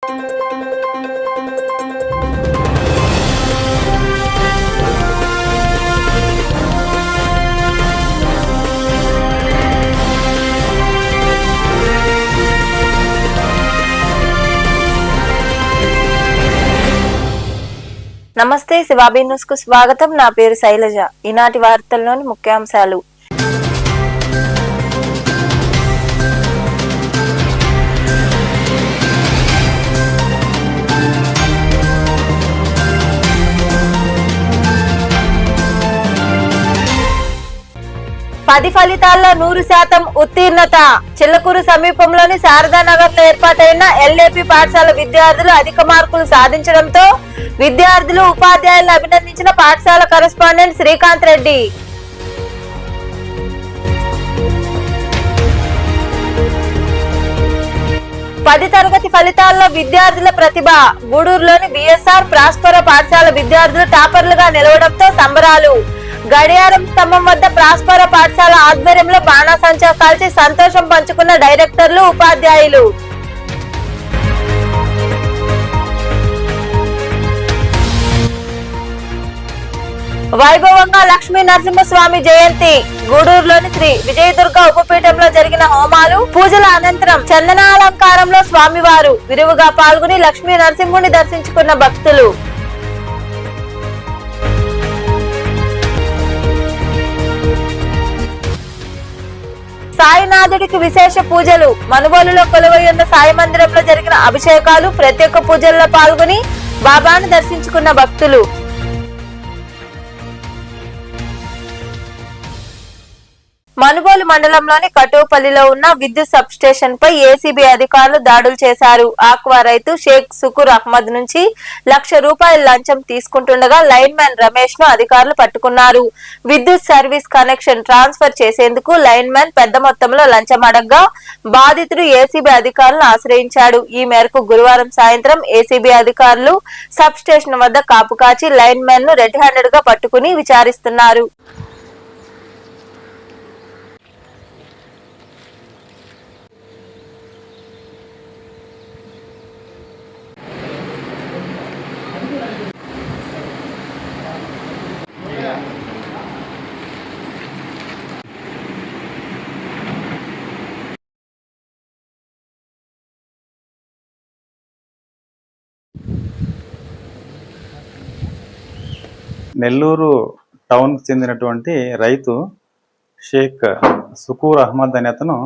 నమస్తే, శివాబీ న్యూస్ కు స్వాగతం. నా పేరు శైలజ. ఈనాటి వార్తల్లోని ముఖ్యాంశాలు. పది ఫలితాల్లో 100% ఉత్తీర్ణత. చిల్లకూరు సమీపంలోని శారదానగర్ లో ఏర్పాటైన ఎల్ఏపి పాఠశాల విద్యార్థులు అధిక మార్కులు సాధించడంతో విద్యార్థులు ఉపాధ్యాయులను అభినందించిన పాఠశాల కరెస్పాండెంట్ శ్రీకాంత్ రెడ్డి. పది తరగతి ఫలితాల్లో విద్యార్థుల ప్రతిభ. గూడూరులోని బిఎస్ఆర్ ప్రాస్పర పాఠశాల విద్యార్థులు టాపర్లుగా నిలవడంతో సంబరాలు. గడియారం స్తంభం వద్ద ప్రాస్పర పాఠశాల ఆధ్వర్యంలో బాణాసంచా కాల్చి సంతోషం పంచుకున్న డైరెక్టర్లు, ఉపాధ్యాయులు. వైభవంగా లక్ష్మీ నరసింహస్వామి జయంతి. గూడూరులోని శ్రీ విజయదుర్గ ఉపపీఠంలో జరిగిన హోమాలు, పూజల అనంతరం చందనాలంకారంలో స్వామివారు విరివిగా పాల్గొని లక్ష్మీ నరసింహుని దర్శించుకున్న భక్తులు. సాయినాథుడికి విశేష పూజలు. మనుబోలులో కొలువై ఉన్న సాయి మందిరంలో జరిగిన అభిషేకాలు, ప్రత్యేక పూజల్లో పాల్గొని బాబాను దర్శించుకున్న భక్తులు. మనుబోలు మండలంలోని కటోపల్లిలో ఉన్న విద్యుత్ సబ్ స్టేషన్ పై ఏసీబీ అధికారులు దాడులు చేశారు. ఆక్వా రైతు షేక్ సుకూర్ అహ్మద్ నుంచి ₹1,00,000 లంచం తీసుకుంటుండగా లైన్ మ్యాన్ రమేష్ ను అధికారులు పట్టుకున్నారు. విద్యుత్ సర్వీస్ కనెక్షన్ ట్రాన్స్ఫర్ చేసేందుకు లైన్ మ్యాన్ పెద్ద మొత్తంలో లంచం అడగ్గా బాధితుడు ఏసీబీ అధికారులను ఆశ్రయించాడు. ఈ మేరకు గురువారం సాయంత్రం ఏసీబీ అధికారులు సబ్ స్టేషన్ వద్ద కాపు కాచి లైన్ మ్యాన్ ను రెడ్ హ్యాండెడ్ గా పట్టుకుని విచారిస్తున్నారు. నెల్లూరు టౌన్ చెందినటువంటి రైతు షేక్ సుకూర్ అహ్మద్ అనే అతను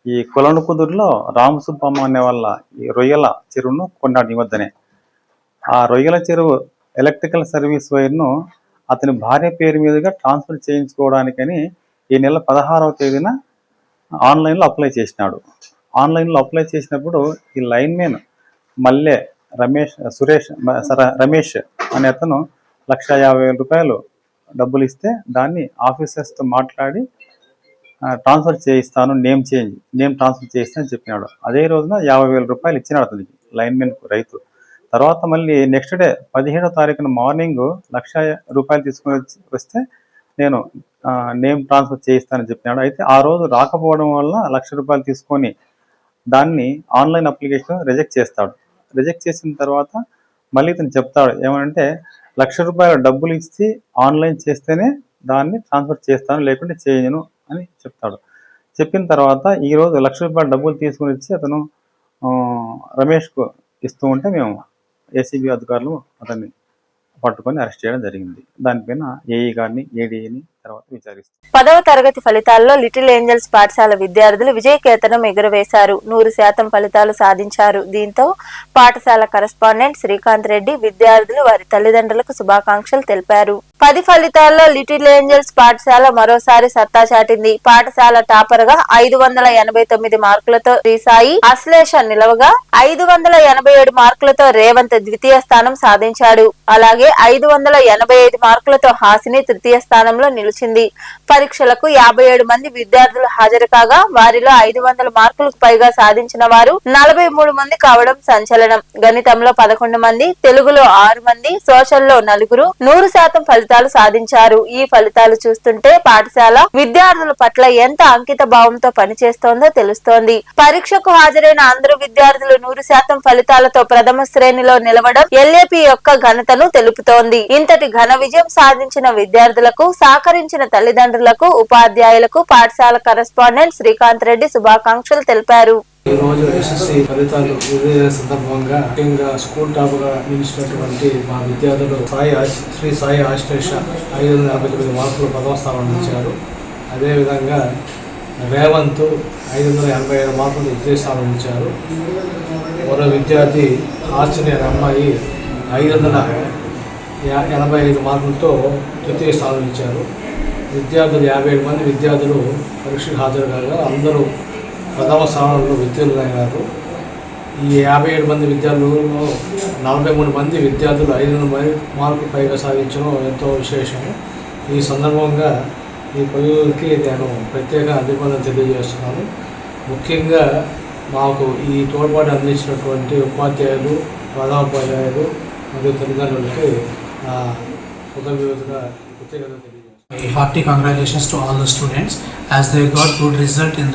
ఈ కొలనుకుదురులో రామసుబ్బమ్మ అనే వాళ్ళ ఈ రొయ్యల చెరువును కొన్నాడు. ఈ వద్దనే ఆ రొయ్యల చెరువు ఎలక్ట్రికల్ సర్వీస్ వైర్ను అతని భార్య పేరు మీదుగా ట్రాన్స్ఫర్ చేయించుకోవడానికని ఈ నెల 16వ తేదీన ఆన్లైన్లో అప్లై చేసినాడు. ఆన్లైన్లో అప్లై చేసినప్పుడు ఈ లైన్ మెన్ మల్లె రమేష్ అనే అతను ₹1,50,000 డబ్బులు ఇస్తే దాన్ని ఆఫీసర్స్తో మాట్లాడి ట్రాన్స్ఫర్ చేయిస్తాను, నేమ్ ట్రాన్స్ఫర్ చేయిస్తానని చెప్పినాడు. అదే రోజున ₹50,000 ఇచ్చినాడు అతనికి, లైన్మెన్ రైతు. తర్వాత మళ్ళీ నెక్స్ట్ డే 17వ తారీఖున మార్నింగ్ ₹1,00,000 తీసుకుని వస్తే నేను నేమ్ ట్రాన్స్ఫర్ చేయిస్తానని చెప్పినాడు. అయితే ఆ రోజు రాకపోవడం వల్ల ₹1,00,000 తీసుకొని దాన్ని ఆన్లైన్ అప్లికేషన్ రిజెక్ట్ చేస్తాడు. రిజెక్ట్ చేసిన తర్వాత మళ్ళీ ఇతను చెప్తాడు ఏమంటే ₹1,00,000 డబ్బులు ఇచ్చి ఆన్లైన్ చేస్తేనే దాన్ని ట్రాన్స్ఫర్ చేస్తాను, లేకుంటే చేయను అని చెప్తాడు. చెప్పిన తర్వాత ఈరోజు ₹1,00,000 డబ్బులు తీసుకుని వచ్చి అతను రమేష్కు ఇస్తూ ఉంటే మేము ఏసీబీ అధికారులు అతన్ని పట్టుకొని అరెస్ట్ చేయడం జరిగింది. దానిపైన ఏఈ గారిని, ఏడీని తర్వాత విచారిస్తారు. 10వ తరగతి ఫలితాల్లో లిటిల్ ఏంజల్స్ పాఠశాల విద్యార్థులు విజయకేతనం ఎగురవేశారు. 100% ఫలితాలు సాధించారు. దీంతో పాఠశాల కరెస్పాండెంట్ శ్రీకాంత్ రెడ్డి విద్యార్థులు వారి తల్లిదండ్రులకు శుభాకాంక్షలు తెలిపారు. 10 ఫలితాల్లో లిటిల్ ఏంజల్స్ పాఠశాల మరోసారి సత్తా చాటింది. పాఠశాల టాపర్ గా 589 మార్కులతో శ్రీసాయి అశ్లేష నిలవగా 587 మార్కులతో రేవంత్ ద్వితీయ స్థానం సాధించాడు. అలాగే 585 మార్కులతో హాసిని తృతీయ స్థానంలో నిలుచుకున్నారు. నిలిచింది. పరీక్షలకు 57 మంది విద్యార్థులు హాజరు కాగా వారిలో 500 మార్కులకు పైగా సాధించిన వారు 43 మంది కావడం సంచలనం. గణితంలో 11 మంది, తెలుగులో 6 మంది, సోషల్లో 4 100% ఫలితాలు సాధించారు. ఈ ఫలితాలు చూస్తుంటే పాఠశాల విద్యార్థుల పట్ల ఎంత అంకిత భావంతో పనిచేస్తోందో తెలుస్తోంది. పరీక్షకు హాజరైన అందరూ విద్యార్థులు 100% ఫలితాలతో ప్రథమ శ్రేణిలో నిలవడం ఎల్ఏపీ యొక్క ఘనతను తెలుపుతోంది. ఇంతటి ఘన విజయం సాధించిన విద్యార్థులకు, సహకరించిన తల్లిదండ్రులకు, ఉపాధ్యాయులకు పాఠశాల కరెస్పాండెంట్ శ్రీకాంత్ రెడ్డి శుభాకాంక్షలు తెలిపారు. ఈ రోజు ఎస్ఎస్సి ఫలితాలు విడుదల సందర్భంగా ముఖ్యంగా స్కూల్ టాప్ గా నిలిచినటువంటి మా విద్యార్థులు శ్రీ సాయి ఆశ్లేష 549 మార్కులు ప్రథమ స్థానం ఇచ్చారు. అదేవిధంగా రేవంత్ 585 మార్కులు ద్వితీయ స్థానం ఇచ్చారు. మరో విద్యార్థి హాస్టల్ అనే అమ్మాయి 585 మార్కులతో ద్వితీయ స్థానం ఇచ్చారు. విద్యార్థులు 57 మంది విద్యార్థులు పరీక్షకు హాజరు కాగా అందరూ ప్రథమ స్థానంలో విద్యార్థులైనారు. ఈ 57 మంది విద్యార్థులలో 43 మంది విద్యార్థులు 500 మార్కులు పైగా సాధించడం ఎంతో విశేషము. ఈ సందర్భంగా ఈ పిల్లలకి నేను ప్రత్యేక అభినందనలు తెలియజేస్తున్నాను. ముఖ్యంగా మాకు ఈ తోడ్పాటు అందించినటువంటి ఉపాధ్యాయులు, ప్రధానోపాధ్యాయులు మరియు తల్లిదండ్రులకి కృతజ్ఞతగా తెలియజేస్తున్నాను. Hearty congratulations to all the students as they got good result in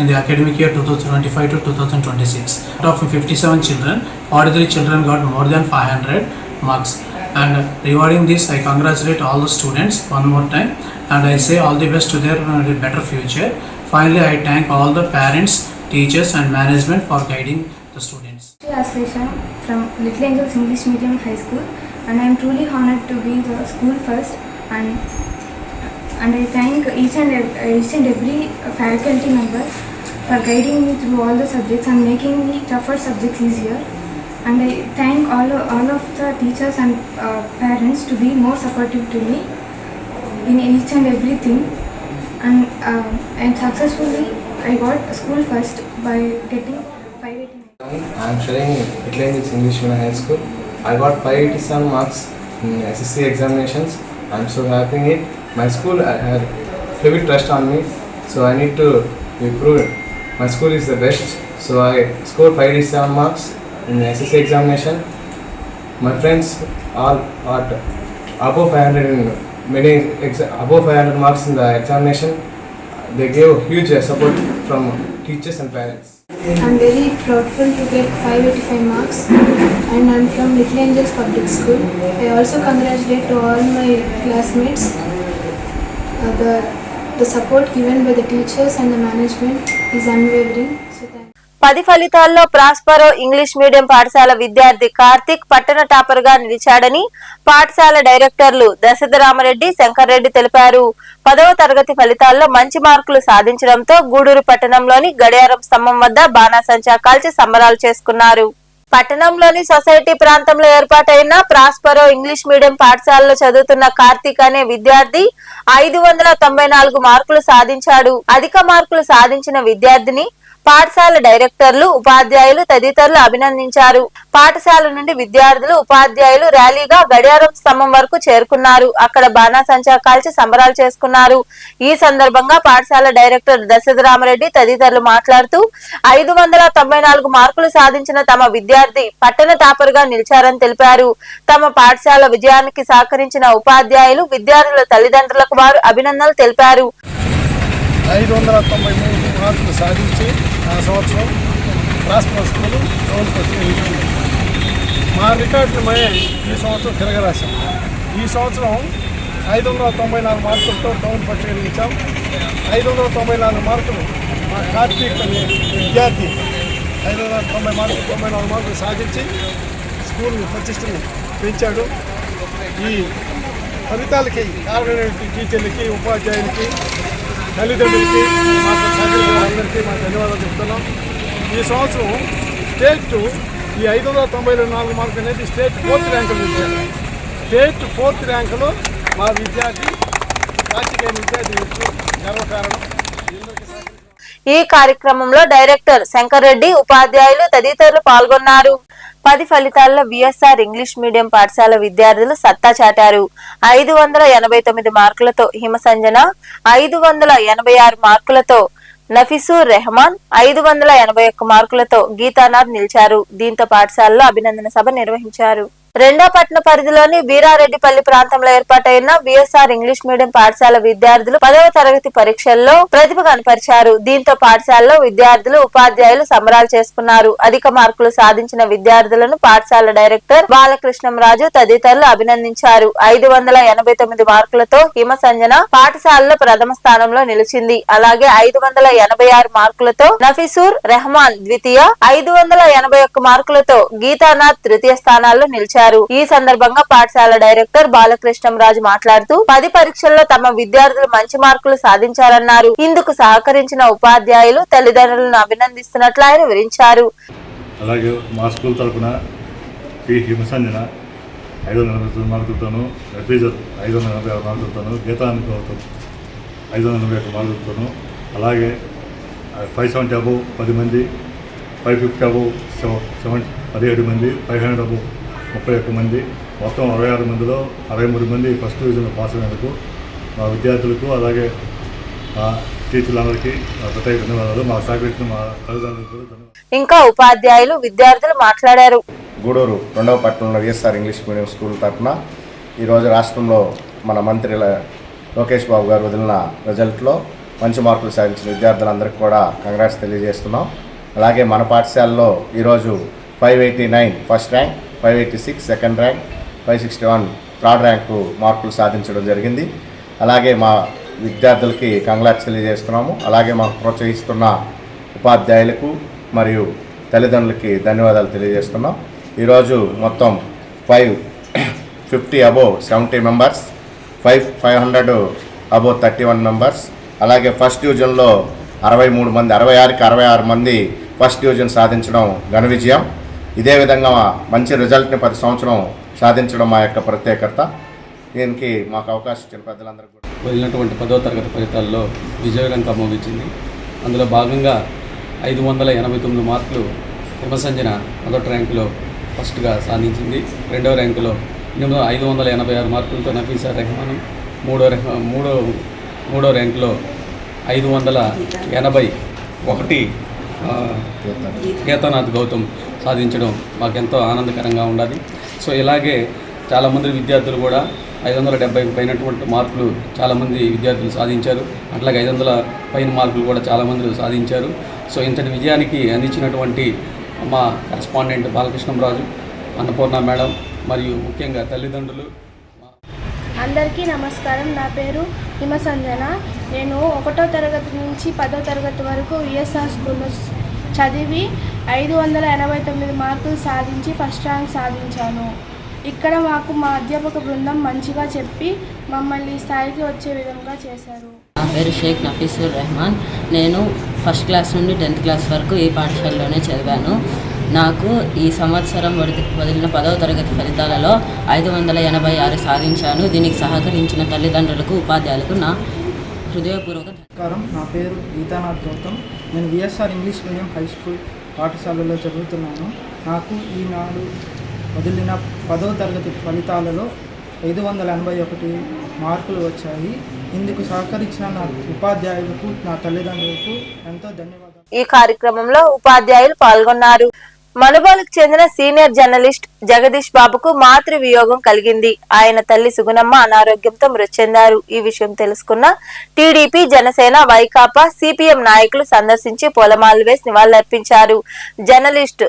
the academic year 2025 to 2026. Out of 57 children, 43 children got more than 500 marks. And rewarding this, I congratulate all the students one more time, and I say all the best to their better future. Finally, I thank all the parents, teachers, and management for guiding the students. Ashlesha from Little Angels English Medium High School, and I am truly honored to be the school first. And I thank each and every faculty member for guiding me through all the subjects and making me tougher subjects easier. And I thank all of the teachers and parents to be more supportive to me in each and everything. And successfully I got school first by getting 589. I am studying Little Angels English Medium High School. I got 587 marks in SSC examinations. I am so happy in it. My school had heavy trust on me, so I need to improve it. My school is the best, so I scored 587 marks in the SSC examination. My friends all are above 500 in above 500 marks in the examination. They gave huge support from teachers and parents. I am very proudful to get 585 marks, and I am from Little Angels Public School. I also congratulate to all my classmates. The support given by the teachers and the management is unwavering. So thank you. 10 ఫలితాల్లో ప్రాస్పరో English medium పాఠశాల విద్యార్థి కార్తిక్ పట్టణ topper గా నిలిచాడని పాఠశాల డైరెక్టర్లు దశరథరామరెడ్డి, శంకర్ రెడ్డి తెలిపారు. 10వ తరగతి ఫలితాల్లో మంచి మార్కులు సాధించడంతో గూడూరు పట్టణంలోని గడియారం స్తంభం వద్ద బాణాసంచా కాల్చి సంబరాలు చేసుకున్నారు. పట్టణంలోని సొసైటీ ప్రాంతంలో ఏర్పాటైన ప్రాస్పరో ఇంగ్లీష్ మీడియం పాఠశాలలో చదువుతున్న కార్తిక్ అనే విద్యార్థి 594 మార్కులు సాధించాడు. అధిక మార్కులు సాధించిన విద్యార్థిని పాఠశాల డైరెక్టర్లు, ఉపాధ్యాయులు తదితరులు అభినందించారు. పాఠశాల నుండి విద్యార్థులు, ఉపాధ్యాయులు ర్యాలీగా గడియారం స్తంభం వరకు చేరుకున్నారు. అక్కడ బాణాసంచా కాల్చి సంబరాలు చేసుకున్నారు. ఈ సందర్భంగా పాఠశాల డైరెక్టర్ దశరథరామరెడ్డి తదితరులు మాట్లాడుతూ 594 మార్కులు సాధించిన తమ విద్యార్థి పట్టణ టాపర్ గా నిలిచారని తెలిపారు. తమ పాఠశాల విజయానికి సహకరించిన ఉపాధ్యాయులు, విద్యార్థుల తల్లిదండ్రులకు వారు అభినందనలు తెలిపారు. 593 మార్కులు సాధించి ఆ సంవత్సరం ప్రాస్పరో స్కూల్ టౌన్ ఫస్ట్ నిలిచింది. మా రికార్డులు మేము ఈ సంవత్సరం తిరగరాశాం. ఈ సంవత్సరం 594 మార్కులతో టౌన్ ఫస్ట్ నిలిచాం. 594 మార్కులు మా కార్తీక్ అనే విద్యార్థి 594 మార్కులు సాధించి స్కూల్ ప్రతిష్టని పెంచాడు. ఈ ఫలితాలకి కారణమైన టీచర్లకి, ఉపాధ్యాయులకి, తల్లిదండ్రులకి, మాకు సహకరించిన అందరికీ మా ధన్యవాదాలు చెప్తున్నాం. ఈ సంవత్సరం స్టేట్ ఈ 594 మార్కులు అనేది స్టేట్ 4th ర్యాంకులు ఇచ్చారు. స్టేట్ 4th ర్యాంకులో మా విద్యార్థి రాజకీయ విద్యార్థి గర్వకారణం. ఈ కార్యక్రమంలో డైరెక్టర్ శంకర్ రెడ్డి, ఉపాధ్యాయులు తదితరులు పాల్గొన్నారు. 10 ఫలితాల్లో విఎస్ఆర్ ఇంగ్లీష్ మీడియం పాఠశాల విద్యార్థులు సత్తా చాటారు. 589 మార్కులతో హిమసంజన, 586 మార్కులతో నఫీసూర్ రెహమాన్, 581 మార్కులతో గీతానాథ్ నిలిచారు. దీంతో పాఠశాలలో అభినందన సభ నిర్వహించారు. రెండోపట్న పరిధిలోని వీరారెడ్డిపల్లి ప్రాంతంలో ఏర్పాటైన విఎస్ఆర్ ఇంగ్లీష్ మీడియం పాఠశాల విద్యార్థులు 10వ తరగతి పరీక్షల్లో ప్రతిభ కనపరిచారు. దీంతో పాఠశాలలో విద్యార్థులు, ఉపాధ్యాయులు సంబరాలు చేసుకున్నారు. అధిక మార్కులు సాధించిన విద్యార్థులను పాఠశాల డైరెక్టర్ బాలకృష్ణంరాజు తదితరులు అభినందించారు. 589 మార్కులతో హిమసంజన పాఠశాలలో ప్రథమ స్థానంలో నిలిచింది. అలాగే 586 మార్కులతో నఫీసూర్ రెహమాన్ ద్వితీయ, 581 మార్కులతో గీతానాథ్ తృతీయ స్థానాల్లో నిలిచారు. ఈ సందర్భంగా పాఠశాల డైరెక్టర్ బాలకృష్ణంరాజు మాట్లాడుతూ 10 పరీక్షల్లో తమ విద్యార్థులు మంచి మార్కులు సాధించారన్నారు. ఇందుకు సహకరించిన ఉపాధ్యాయులు, తల్లిదండ్రులను అభినందిస్తున్నట్లు ఆయన వివరించారు. అలాగే మా స్కూల్ తరఫున పి హిమసంజన 589 మార్కులతోనూ, నఫీజర్ 586 మార్కులతోనూ, గీతానికి 581 మార్కులతోనూ, అలాగే 570 అబోవ్ 10 మంది, 550 అబోవ్ 17 మంది, 500 అబోవ్ 31 మంది, మొత్తం 66 మందిలో 63 మంది ఫస్ట్ డివిజన్లో పాస్ అయినందుకు మా విద్యార్థులకు, అలాగే మా టీచర్లందరికీ ప్రత్యేక ధన్యవాదాలు. మా సహకరించిన మా తల్లిదండ్రులకు ధన్యవాదాలు. ఇంకా ఉపాధ్యాయులు, విద్యార్థులు మాట్లాడారు. గూడూరు 2వ పట్టణంలో విఎస్ఆర్ ఇంగ్లీష్ మీడియం స్కూల్ తరఫున ఈరోజు రాష్ట్రంలో మన మంత్రి లోకేష్ బాబు గారు వదిలిన రిజల్ట్లో మంచి మార్కులు సాధించిన విద్యార్థులందరికీ కూడా కంగ్రాట్స్ తెలియజేస్తున్నాం. అలాగే మన పాఠశాలలో ఈరోజు 589 first rank, 586 second rank, 561 third rank మార్కులు సాధించడం జరిగింది. అలాగే మా విద్యార్థులకి కంగ్రాట్స్ తెలియజేస్తున్నాము. అలాగే మాకు ప్రోత్సహిస్తున్న ఉపాధ్యాయులకు మరియు తల్లిదండ్రులకి ధన్యవాదాలు తెలియజేస్తున్నాం. ఈరోజు మొత్తం 550 అబోవ్ 70 మెంబర్స్, 500 అబోవ్ 31 మెంబర్స్, అలాగే ఫస్ట్ డివిజన్లో 63 మంది, 66కి 66 మంది ఫస్ట్ డివిజన్ సాధించడం ఘన విజయం. ఇదే విధంగా మంచి రిజల్ట్ని 10 సంవత్సరం సాధించడం మా యొక్క ప్రత్యేకత. దీనికి మాకు అవకాశం ఇచ్చిన పెద్దలందరికీ కూడా వదిలినటువంటి 10వ తరగతి ఫలితాల్లో విజయవంతంగా మోగించింది. అందులో భాగంగా 589 మార్కులు హిమసంజన మొదటి ర్యాంకులో ఫస్ట్గా సాధించింది. రెండవ ర్యాంకులో 586 మార్కులతో నఫీసా రెహమాన్, మూడో ర్యాంకులో 581 గీతానాథ్ గౌతమ్ సాధించడం మాకెంతో ఆనందకరంగా ఉండాలి. సో ఇలాగే చాలామంది విద్యార్థులు కూడా 570 పైనటువంటి మార్కులు చాలామంది విద్యార్థులు సాధించారు. అట్లాగే 500 పైన మార్కులు కూడా చాలామంది సాధించారు. సో ఇంతటి విజయానికి అందించినటువంటి మా కరెస్పాండెంట్ బాలకృష్ణంరాజు, అన్నపూర్ణ మేడం మరియు ముఖ్యంగా తల్లిదండ్రులు. అందరికీ నమస్కారం. నా పేరు హిమసంజన. నేను 1వ తరగతి నుంచి 10వ తరగతి వరకు విఎస్ఆర్ స్కూల్లో చదివి 589 మార్కులు సాధించి ఫస్ట్ ర్యాంక్ సాధించాను. ఇక్కడ మాకు మా అధ్యాపక బృందం మంచిగా చెప్పి మమ్మల్ని ఈ స్థాయికి వచ్చే విధంగా చేశారు. నా పేరు షేక్ నఫీసూర్ రెహమాన్. నేను ఫస్ట్ క్లాస్ నుండి 10th క్లాస్ వరకు ఈ పాఠశాలలోనే చదివాను. నాకు ఈ సంవత్సరం వదిలిన 10వ తరగతి ఫలితాలలో 586 సాధించాను. దీనికి సహకరించిన తల్లిదండ్రులకు, ఉపాధ్యాయులకు నా హృదయపూర్వక నమస్కారం. నా పేరు గీతానాథ్ గౌతమ్. నేను VSR English medium high school పాఠశాలలో చదువుతున్నాను. నాకు ఈనాడు వదిలిన 10వ తరగతి ఫలితాలలో 581 మార్కులు వచ్చాయి. ఇందుకు సహకరించిన నా ఉపాధ్యాయులకు, నా తల్లిదండ్రులకు ఎంతో ధన్యవాదాలు. ఈ కార్యక్రమంలో ఉపాధ్యాయులు పాల్గొన్నారు. మనుబోలుకు చెందిన సీనియర్ జర్నలిస్ట్ జగదీష్ బాబుకు మాతృ వియోగం కలిగింది. ఆయన తల్లి సుగుణమ్మ అనారోగ్యంతో మృతి చెందారు. ఈ విషయం తెలుసుకున్న టీడీపీ, జనసేన, వైకాపా, సిపిఎం నాయకులు సందర్శించి పూలమాలలు వేసి నివాళులర్పించారు. జర్నలిస్ట్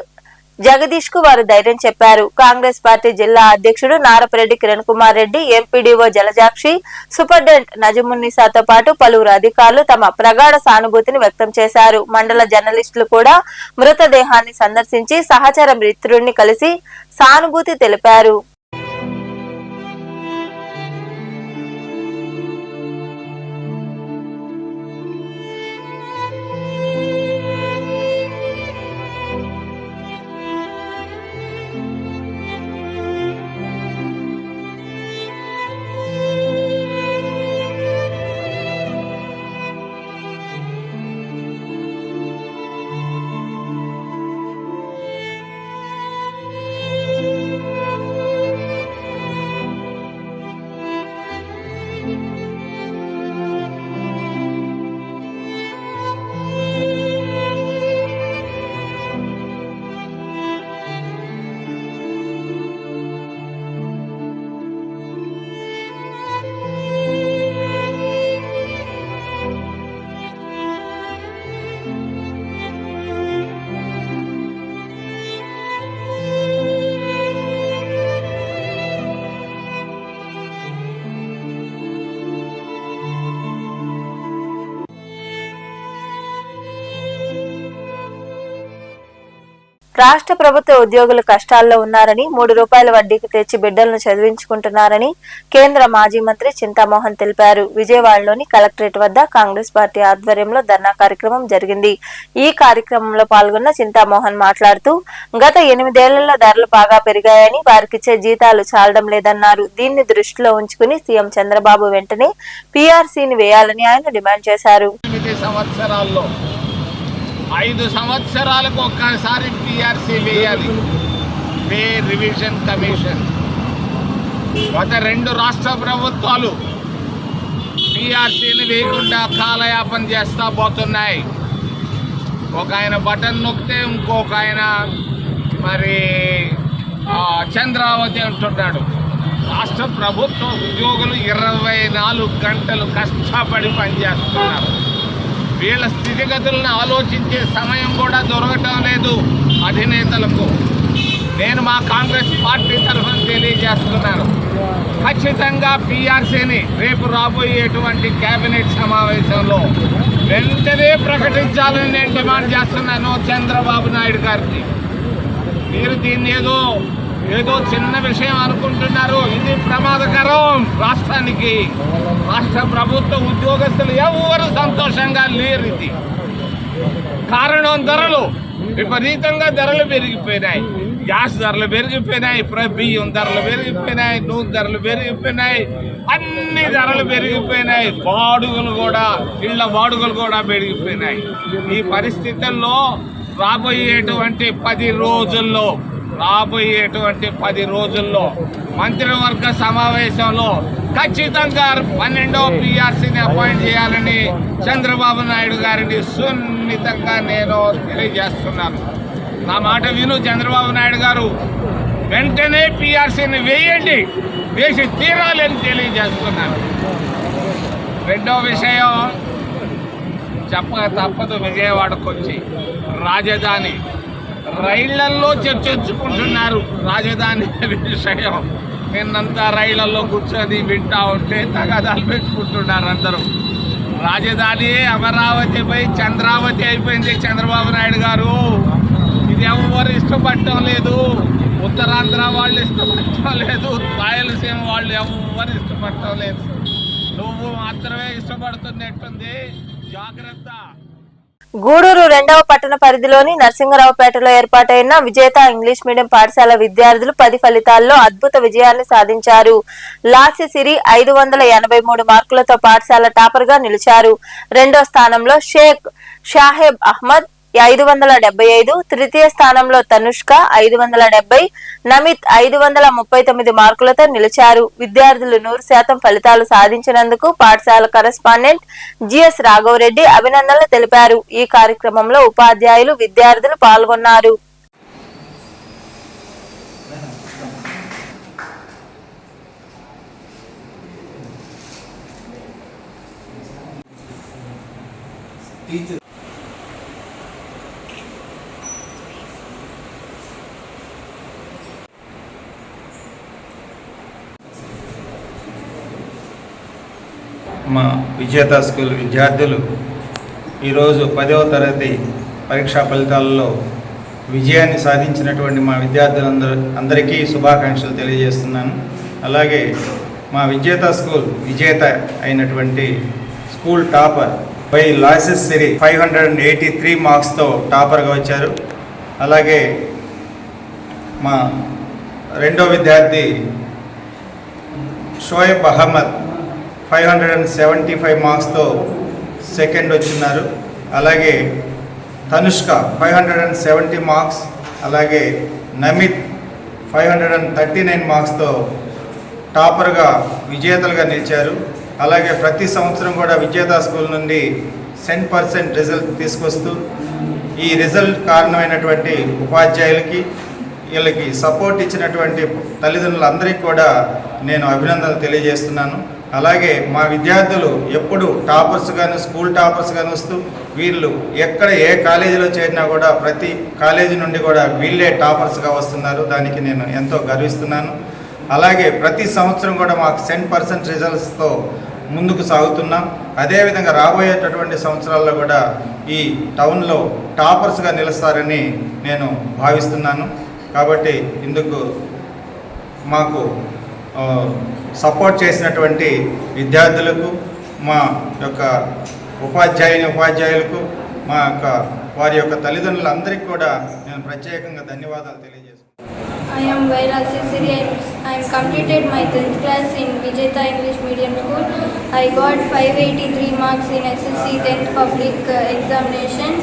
జగదీష్ కు వారు ధైర్యం చెప్పారు. కాంగ్రెస్ పార్టీ జిల్లా అధ్యక్షుడు నారపరెడ్డి కిరణ్ కుమార్ రెడ్డి, ఎంపీడీఓ జలజాక్షి, సూపరింటెండెంట్ నజమున్నీసాతో పాటు పలువురు అధికారులు తమ ప్రగాఢ సానుభూతిని వ్యక్తం చేశారు. మండల జర్నలిస్టులు కూడా మృతదేహాన్ని సందర్శించి సహచర మిత్రుడిని కలిసి సానుభూతి తెలిపారు. రాష్ట్ర ప్రభుత్వ ఉద్యోగులు కష్టాల్లో ఉన్నారని 3 రూపాయల వడ్డీకి తెచ్చి బిడ్డలను చదివించుకుంటున్నారని కేంద్ర మాజీ మంత్రి చింతామోహన్ తెలిపారు. విజయవాడలోని కలెక్టరేట్ వద్ద కాంగ్రెస్ పార్టీ ఆధ్వర్యంలో ధర్నా కార్యక్రమం జరిగింది. ఈ కార్యక్రమంలో పాల్గొన్న చింతామోహన్ మాట్లాడుతూ గత 8 ఏళ్లలో ధరలు బాగా పెరిగాయని, వారికిచ్చే జీతాలు చాలడం లేదన్నారు. దీన్ని దృష్టిలో ఉంచుకుని సీఎం చంద్రబాబు వెంటనే పీఆర్సీని వేయాలని ఆయన డిమాండ్ చేశారు. 5 సంవత్సరాలకు ఒక్కసారి పీఆర్సీ వేయాలి, పే రివిజన్ కమిషన్. గత 2 రాష్ట్ర ప్రభుత్వాలు పీఆర్సీని వేయకుండా కాలయాపన చేస్తూ పోతున్నాయి. ఒక ఆయన బటన్ నొక్కితే ఇంకొక ఆయన మరి చంద్రావతి అంటున్నాడు. రాష్ట్ర ప్రభుత్వ ఉద్యోగులు 24 గంటలు కష్టపడి పనిచేస్తున్నారు. వీళ్ళ స్థితిగతులను ఆలోచించే సమయం కూడా దొరకటం లేదు అధినేతలకు. నేను మా కాంగ్రెస్ పార్టీ తరఫున తెలియజేస్తున్నాను, ఖచ్చితంగా పీఆర్సీని రేపు రాబోయేటువంటి కేబినెట్ సమావేశంలో వెంటనే ప్రకటించాలని నేను డిమాండ్ చేస్తున్నాను చంద్రబాబు నాయుడు గారికి. మీరు దీన్ని ఏదో చిన్న విషయం అనుకుంటున్నారు. ఇది ప్రమాదకరం రాష్ట్రానికి. రాష్ట్ర ప్రభుత్వ ఉద్యోగస్తులు ఎవరు సంతోషంగా లేరు. ఇది కారణం ధరలు, విపరీతంగా ధరలు పెరిగిపోయినాయి. గ్యాస్ ధరలు పెరిగిపోయినాయి, బియ్యం ధరలు పెరిగిపోయినాయి, నూనె ధరలు పెరిగిపోయినాయి, అన్ని ధరలు పెరిగిపోయినాయి. బాడుగలు కూడా, ఇళ్ల బాడుగలు కూడా పెరిగిపోయినాయి. ఈ పరిస్థితుల్లో రాబోయేటువంటి 10 రోజుల్లో మంత్రివర్గ సమావేశంలో ఖచ్చితంగా 12వ పీఆర్సీని అపాయింట్ చేయాలని చంద్రబాబు నాయుడు గారిని సున్నితంగా నేను తెలియజేస్తున్నాను. నా మాట విను చంద్రబాబు నాయుడు గారు, వెంటనే పీఆర్సీని వేయండి, వేసి తీరాలని తెలియజేస్తున్నాను. రెండవ విషయం చెప్పక తప్పదు. విజయవాడకు వచ్చి రాజధాని రైళ్లల్లో చర్చించుకుంటున్నారు. రాజధాని విషయం నిన్నంతా రైళ్లలో కూర్చొని వింటా ఉంటే తగాదాలు పెట్టుకుంటున్నారు అందరూ. రాజధాని అమరావతిపై చంద్రావతి అయిపోయింది చంద్రబాబు నాయుడు గారు. ఇది ఎవరు ఇష్టపడటం లేదు. ఉత్తరాంధ్ర వాళ్ళు ఇష్టపడటం లేదు, రాయలసీమ వాళ్ళు ఎవరు ఇష్టపడటం లేదు. నువ్వు మాత్రమే ఇష్టపడుతున్నట్టుంది, జాగ్రత్త. గూడూరు 2వ పట్టణ పరిధిలోని నరసింగరావుపేటలో ఏర్పాటైన విజేత ఇంగ్లీష్ మీడియం పాఠశాల విద్యార్థులు 10 ఫలితాల్లో అద్భుత విజయాన్ని సాధించారు. లాస్య సిరి 583 మార్కులతో పాఠశాల టాపర్ గా నిలిచారు. 2వ స్థానంలో షేక్ షాహెబ్ అహ్మద్ 575, తృతీయ స్థానంలో తనుష్క 570, నమిత్ 539 మార్కులతో నిలిచారు. విద్యార్థులు 100% ఫలితాలు సాధించినందుకు పాఠశాల కరెస్పాండెంట్ జిఎస్ రాఘవరెడ్డి అభినందనలు తెలిపారు. ఈ కార్యక్రమంలో ఉపాధ్యాయులు, విద్యార్థులు పాల్గొన్నారు. మా విజేత స్కూల్ విద్యార్థులు ఈరోజు 10వ తరగతి పరీక్షా ఫలితాలలో విజయాన్ని సాధించినటువంటి మా విద్యార్థులందరికీ శుభాకాంక్షలు తెలియజేస్తున్నాను. అలాగే మా విజేత స్కూల్ విజేత అయినటువంటి స్కూల్ టాపర్ బై లాసెస్ సిరి 583 మార్క్స్తో టాపర్గా వచ్చారు. అలాగే మా రెండో విద్యార్థి షోయబ్ అహ్మద్ 575 మార్క్స్తో సెకండ్ వచ్చినారు. అలాగే తనుష్క 570 మార్క్స్, అలాగే నమిత్ 539 మార్క్స్తో టాపర్గా విజేతలుగా నిలిచారు. అలాగే ప్రతి సంవత్సరం కూడా విజేత స్కూల్ నుండి 100% రిజల్ట్ తీసుకొస్తూ ఈ రిజల్ట్ కారణమైనటువంటి ఉపాధ్యాయులకి, వీళ్ళకి సపోర్ట్ ఇచ్చినటువంటి తల్లిదండ్రులందరికీ కూడా నేను అభినందనలు తెలియజేస్తున్నాను. అలాగే మా విద్యార్థులు ఎప్పుడు టాపర్స్ గాను, స్కూల్ టాపర్స్ గాను వస్తూ వీళ్ళు ఎక్కడ ఏ కాలేజీలో చేరినా కూడా ప్రతి కాలేజీ నుండి కూడా వీళ్ళే టాపర్స్గా వస్తున్నారు. దానికి నేను ఎంతో గర్విస్తున్నాను. అలాగే ప్రతి సంవత్సరం కూడా మాకు 100% రిజల్ట్స్తో ముందుకు సాగుతున్నాం. అదేవిధంగా రాబోయేటటువంటి సంవత్సరాల్లో కూడా ఈ టౌన్లో టాపర్స్గా నిలుస్తారని నేను భావిస్తున్నాను. కాబట్టి ఇందుకు మాకు సపోర్ట్ చేసినటువంటి విద్యార్థులకు, మా యొక్క ఉపాధ్యాయులకు, మా యొక్క వారి యొక్క తల్లిదండ్రులందరికీ కూడా నేను ప్రత్యేకంగా ధన్యవాదాలు తెలియజేస్తున్నాను. I am Vaira Sisiri. I am completed my 10th class in Vijayta English Medium School. I got 583 marks in SSC 10th public examinations.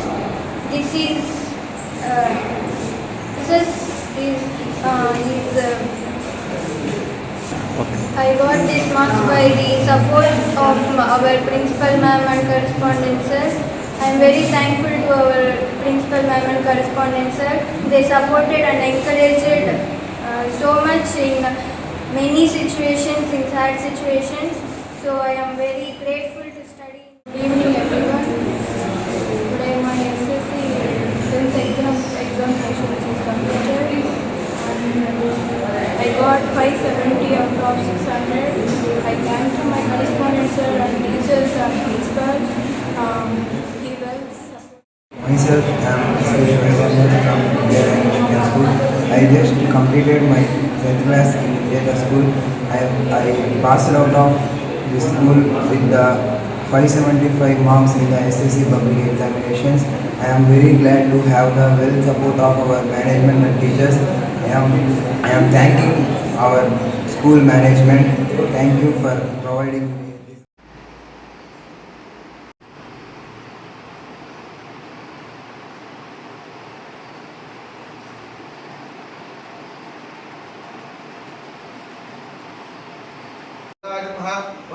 I got these marks by the support of our principal ma'am and correspondent sir. I am very thankful to our principal ma'am and correspondent sir. They supported and encouraged so much in many situations, in sad situations. So I am very grateful to study. Good evening everyone. Today my SSC 10th examination is completed. I got 570 out of 600. I thank to my correspondent sir and teachers and principal. He will support. Myself, I am from India English School. I just completed my 10th class in India School. I passed out of the school with the 575 marks in the SSC public examinations. I am very glad to have the well support of our management and teachers. I am thanking our school management. Thank you for providing me.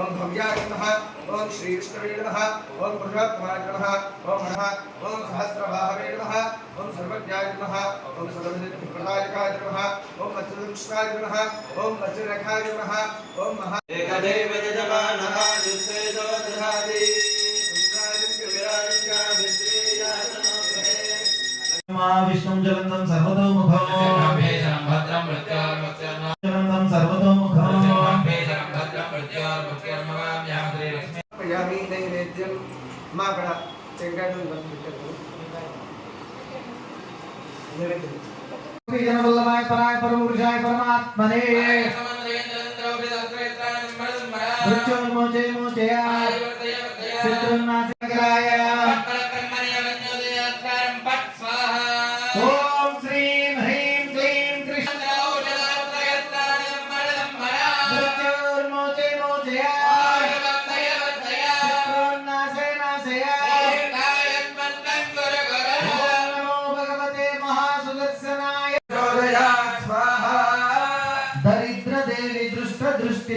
ओम भव्याय नमः, ओम श्री विष्णवे नमः, ओम पुरुषोत्तमाय नमः, ओम नमः, ओम सहस्रबाहवे नमः, ओम सर्वज्ञाय नमः, ओम सर्वसिद्धिप्रदायकाय नमः, ओम वज्रदंष्ट्राय नमः, ओम वज्ररेखाय नमः, ओम महा एकदेव यजमानः युक्तेजो दधाति विष्णुं जलन्तं सर्वतोमुखं जलन्तं सर्वतोमुखं यामी नैवेद्यं माकड़ चेंगाडू जनवल्लभाय पराय परमपुरुषाय परमात्मने मृत्योर्मोचे मोचया शत्रुनाशकाय ओम श्रीं ह्रीं क्लीं कृष्ण मृत्योर्मोचे मोचया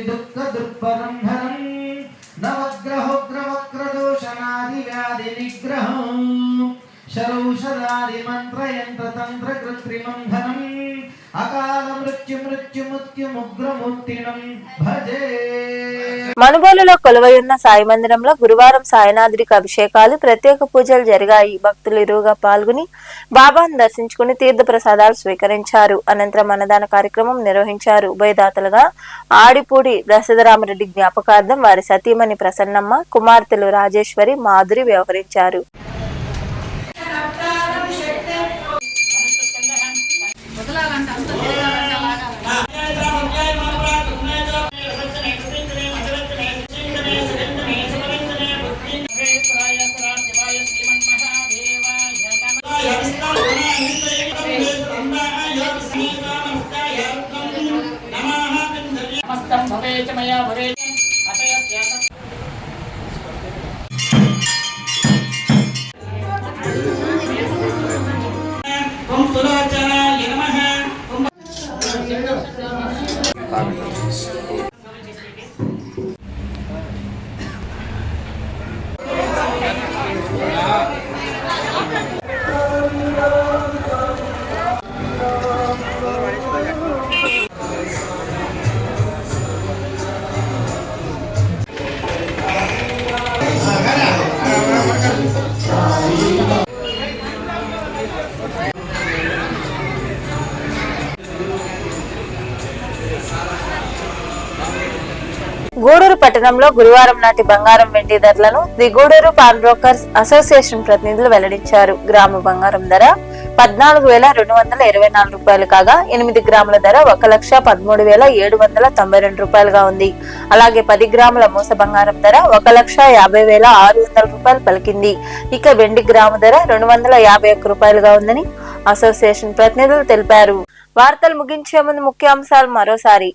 दुःख दुर्परंधरं नवग्रहोग्रवक्रदोषणादि व्याधि निग्रहं शरौषधादि मंत्र यंत्र तंत्र कृत्रिमं धनम् अकाल मृत्यु मुग्रमूर्तिनं भजे. మనుబోలులో కొలువయున్న సాయి మందిరంలో గురువారం సాయినాథుడికి అభిషేకాలు, ప్రత్యేక పూజలు జరిగాయి. భక్తులు ఇరువుగా పాల్గొని బాబాను దర్శించుకుని తీర్థ ప్రసాదాలు స్వీకరించారు. అనంతరం అన్నదాన కార్యక్రమం నిర్వహించారు. ఉభయదాతలుగా ఆడిపూడి ప్రసిద్ధరామరెడ్డి జ్ఞాపకార్థం వారి సతీమణి ప్రసన్నమ్మ, కుమార్తెలు రాజేశ్వరి, మాధురి వ్యవహరించారు. గూడూరు పట్టణంలో గురువారం నాటి బంగారం వెండి ధరలను the Gudur pawn brokers association ప్రతినిధులు వెల్లడించారు. గ్రాము బంగారం ధర 14,224 రూపాయలు కాగా 8 గ్రాముల ధర 1,13,792 రూపాయలుగా ఉంది. అలాగే 10 గ్రాముల మూస బంగారం ధర 1,50,600 రూపాయలు పలికింది. ఇక వెండి గ్రాము ధర 251 రూపాయలుగా ఉందని అసోసియేషన్ ప్రతినిధులు తెలిపారు. వార్తలు ముగించే ముందు ముఖ్యాంశాలు మరోసారి.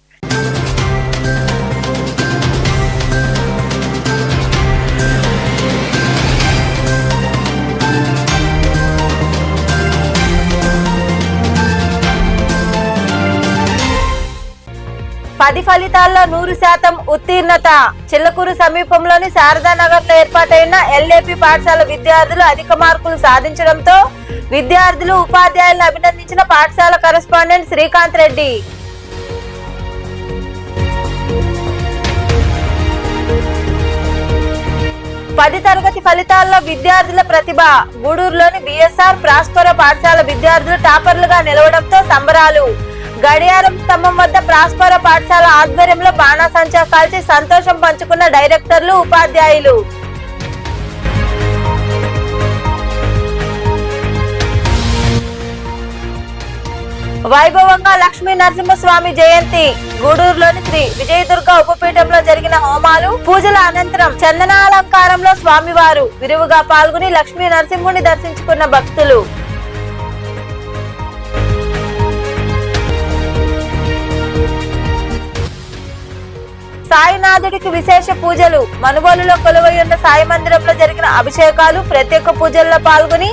పది ఫలితాల్లో 100% ఉత్తీర్ణత. చిల్లకూరు సమీపంలోని శారదానగర్ లో ఏర్పాటైన ఎల్ఏపి పాఠశాల విద్యార్థులు అధిక మార్కులు సాధించడంతో విద్యార్థులు ఉపాధ్యాయులను అభినందించిన పాఠశాల కరెస్పాండెంట్ శ్రీకాంత్ రెడ్డి. పది తరగతి ఫలితాల్లో విద్యార్థుల ప్రతిభ. గూడూరులోని బిఎస్ఆర్ ప్రాస్పర పాఠశాల విద్యార్థులు టాపర్లుగా నిలవడంతో సంబరాలు. గడియారం స్తంభం వద్ద ప్రాస్పర పాఠశాల ఆధ్వర్యంలో బాణాసంచా కాల్చి సంతోషం పంచుకున్న డైరెక్టర్లు, ఉపాధ్యాయులు. వైభవంగా లక్ష్మీ నరసింహస్వామి జయంతి. గూడూరులోని శ్రీ విజయదుర్గ ఉపపీఠంలో జరిగిన హోమాలు, పూజల అనంతరం చందనాలంకారంలో స్వామివారు విరివిగా పాల్గొని లక్ష్మీ నరసింహుని దర్శించుకున్న భక్తులు. సాయినాథుడికి విశేష పూజలు. మనుబోలులో కొలువై ఉన్న సాయి మందిరంలో జరిగిన అభిషేకాలు, ప్రత్యేక పూజల్లో పాల్గొని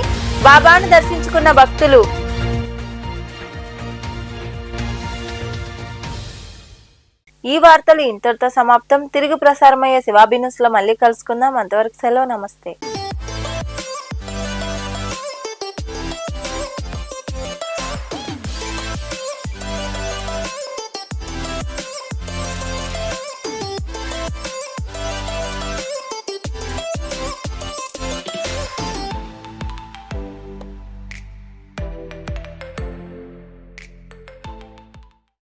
బాబాను దర్శించుకున్న భక్తులు. ఈ వార్తలు ఇంతటితో సమాప్తం. తిరిగి ప్రసారమయ్యే శివాబి న్యూస్ లో మళ్ళీ కలుసుకుందాం. అంతవరకు సెలవు. నమస్తే.